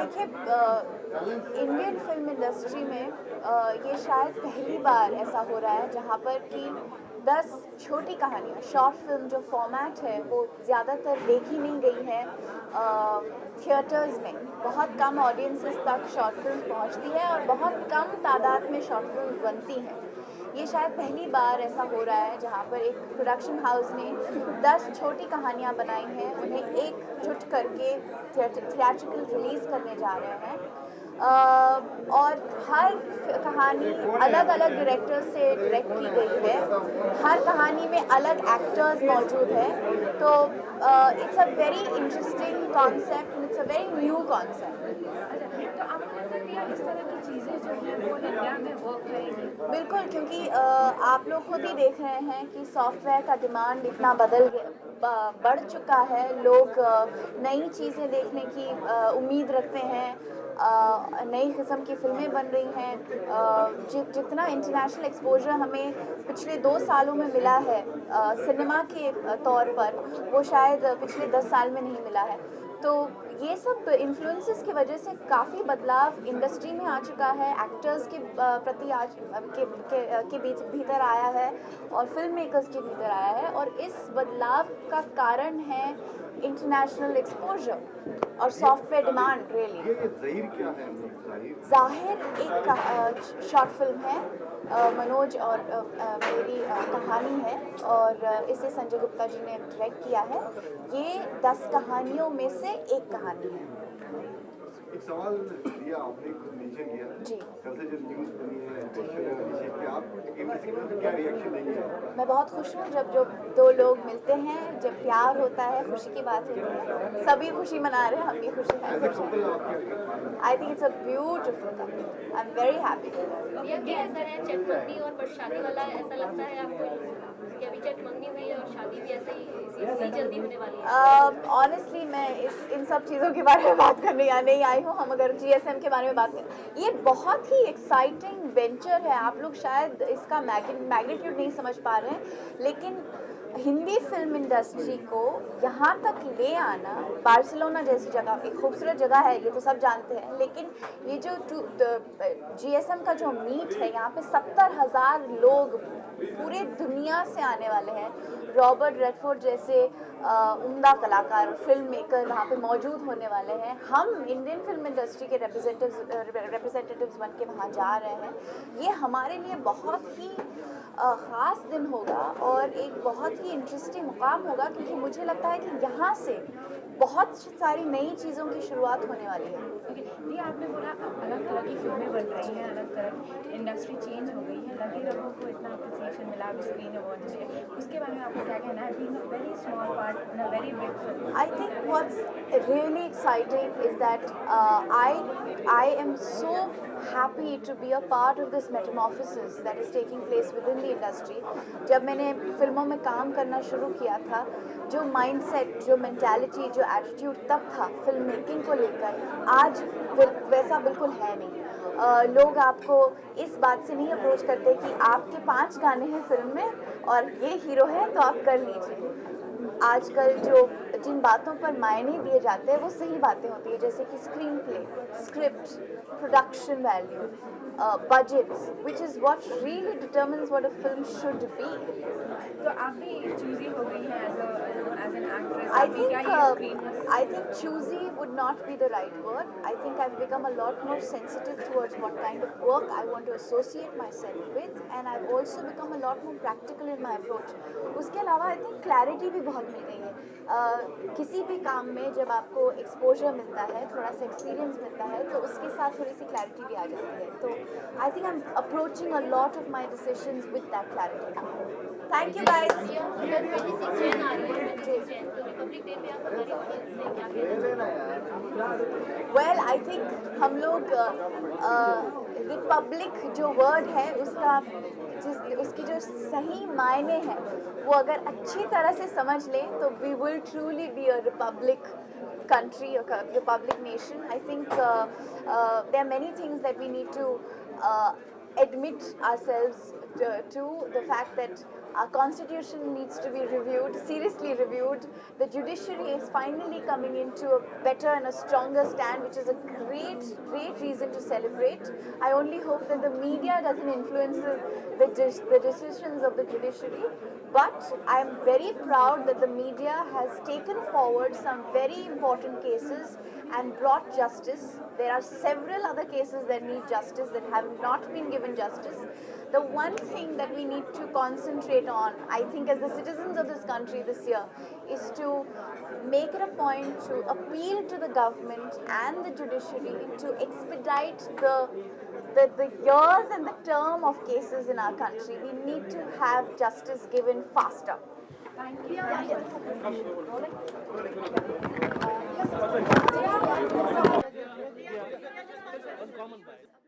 देखिए, Indian film industry में ये शायद पहली बार ऐसा हो रहा है जहाँ पर कि 10 छोटी कहानियाँ, शॉर्ट फिल्म जो फॉर्मेट है वो ज़्यादातर देखी नहीं गई है थिएटर्स में। बहुत कम ऑडियंसेस तक शॉर्ट फिल्म पहुँचती है और बहुत कम तादाद में शॉर्ट फिल्म बनती हैं। ये शायद पहली बार ऐसा हो रहा है जहाँ पर एक प्रोडक्शन हाउस ने 10 छोटी कहानियाँ बनाई हैं, उन्हें एकजुट करके थिएट्रिकल रिलीज़ करने जा रहे हैं। और हर कहानी अलग अलग डायरेक्टर से डायरेक्ट की गई है, हर कहानी में अलग एक्टर्स मौजूद हैं। तो it's a very interesting concept, it's a very new concept. तो आपको लगता है कि यार इस तरह की चीज़ें जो हैं वो इंडिया में वर्क करेंगी? बिल्कुल, क्योंकि आप लोग खुद ही देख रहे हैं कि सॉफ्टवेयर का डिमांड इतना बढ़ चुका है। लोग नई चीज़ें देखने की उम्मीद रखते हैं। नई किस्म की फिल्में बन रही हैं। जितना इंटरनेशनल एक्सपोजर हमें पिछले 2 सालों में मिला है सिनेमा के तौर पर, वो शायद पिछले 10 साल में नहीं मिला है। तो ये सब इन्फ्लुएंसेस की वजह से काफ़ी बदलाव इंडस्ट्री में आ चुका है, एक्टर्स के प्रति आज के भीतर आया है और फिल्म मेकर्स के भीतर आया है, और इस बदलाव का कारण है इंटरनेशनल एक्सपोजर और सॉफ्टवेयर डिमांड। रियली ज़हीर क्या है? ज़ाहिर एक शॉर्ट फिल्म है, मनोज और मेरी कहानी है, और इसे संजय गुप्ता जी ने डायरेक्ट किया है। ये 10 कहानियों में से एक कहानी है। एक सवाल दिया आपने, खुद मेंशन किया जी। कल से जो न्यूज़ बनी है पे आप क्या रिएक्शन देंगे? मैं बहुत खुश हूँ जब जो दो लोग मिलते हैं, जब प्यार होता है, खुशी की बात होती है। सभी खुशी मना रहे हैं, हम भी खुशी एज ए कपल आप क्या कहते I think it's a beautiful couple. I am very happy. ये क्या ऐसा है, चटमंगनी और शादी वाला ऐसा लगता है आपको कि अभी चटमंगनी हुई है और शादी भी ऐसे ही इसी जल्दी होने वाली है? ऑनेस्टली मैं इन सब चीज़ों के बारे में बात करने या नहीं आई हूँ। हम अगर जीएसएम के बारे में बात करें, ये बहुत ही एक्साइटिंग वेंचर है। आप लोग शायद इसका मैग्नीट्यूड नहीं समझ पा रहे हैं, लेकिन हिंदी फिल्म इंडस्ट्री को यहाँ तक ले आना, बार्सिलोना जैसी जगह, एक खूबसूरत जगह है, ये तो सब जानते हैं, लेकिन ये जो जीएसएम का जो मीट है, यहाँ पे 70,000 लोग पूरे दुनिया से आने वाले हैं। रॉबर्ट रेडफोर्ड जैसे उम्दा कलाकार, फिल्म मेकर वहाँ पे मौजूद होने वाले हैं। हम इंडियन फिल्म इंडस्ट्री के रिप्रेजेंटेटिव्स बन के वहाँ जा रहे हैं। ये हमारे लिए बहुत ही ख़ास दिन होगा और एक बहुत ही इंटरेस्टिंग मुकाम होगा, क्योंकि मुझे लगता है कि यहाँ से बहुत सारी नई चीज़ों की शुरुआत होने वाली है। ये आपने बोला अलग तरह की फिल्में बन रही हैं, अलग तरह की इंडस्ट्री चेंज हो गई है, लगे रंगों को इतना अप्रिसिएशन मिला स्क्रीन अवार्ड से, उसके बारे में आपको क्या कहना है? Being a very small part in a very big film. I think what's really exciting is that I am so happy to be a part of this metamorphosis that is taking place within the industry. जब मैंने फिल्मों में काम करना शुरू किया था, जो माइंडसेट, जो मेंटालिटी, जो एटीट्यूड तब था फिल्म मेकिंग को लेकर, आज वैसा बिल्कुल है नहीं। लोग आपको इस बात से नहीं अप्रोच करते कि आपके 5 गाने हैं फिल्म में और ये हीरो है तो आप कर लीजिए। आजकल जिन बातों पर मायने दिए जाते हैं वो सही बातें होती है, जैसे कि screenplay, script, production value, budgets, which is what really determines what a film should be. तो आप भी चूजी हो गई हैं as an actress? I think choosy would not be the right word. I think I've become a lot more sensitive towards what kind of work I want to associate myself with, and I've also become a lot more practical in my approach. उसके अलावा I think clarity भी बहुत मिल गई है। किसी भी काम में जब आपको exposure मिलता है, थोड़ा सा experience मिलता है, तो उसके साथ थोड़ी सी clarity भी आ जाती है। तो I think I'm approaching a lot of my decisions with that clarity now. Thank you guys. 26 Jain आ रही है, 26 जैन, तो रिपब्लिक डे पे आप हमारी ऑडियंस से क्या कहना चाहेंगे? Well, I think हम लोग रिपब्लिक जो वर्ड है उसकी जो सही मायने हैं वो अगर अच्छी तरह से समझ लें तो we will truly be a republic country, a republic nation. I think there are many things that we need to admit ourselves to the fact that Our constitution needs to be reviewed, seriously reviewed. The judiciary is finally coming into a better and a stronger stand, which is a great, great reason to celebrate. I only hope that the media doesn't influence the decisions of the judiciary. But I am very proud that the media has taken forward some very important cases and brought justice. There are several other cases that need justice that have not been given justice. The one thing that we need to concentrate on, I think, as the citizens of this country this year, is to make it a point to appeal to the government and the judiciary to expedite the years and the term of cases in our country. We need to have justice given faster. Thank you. Uncommon by.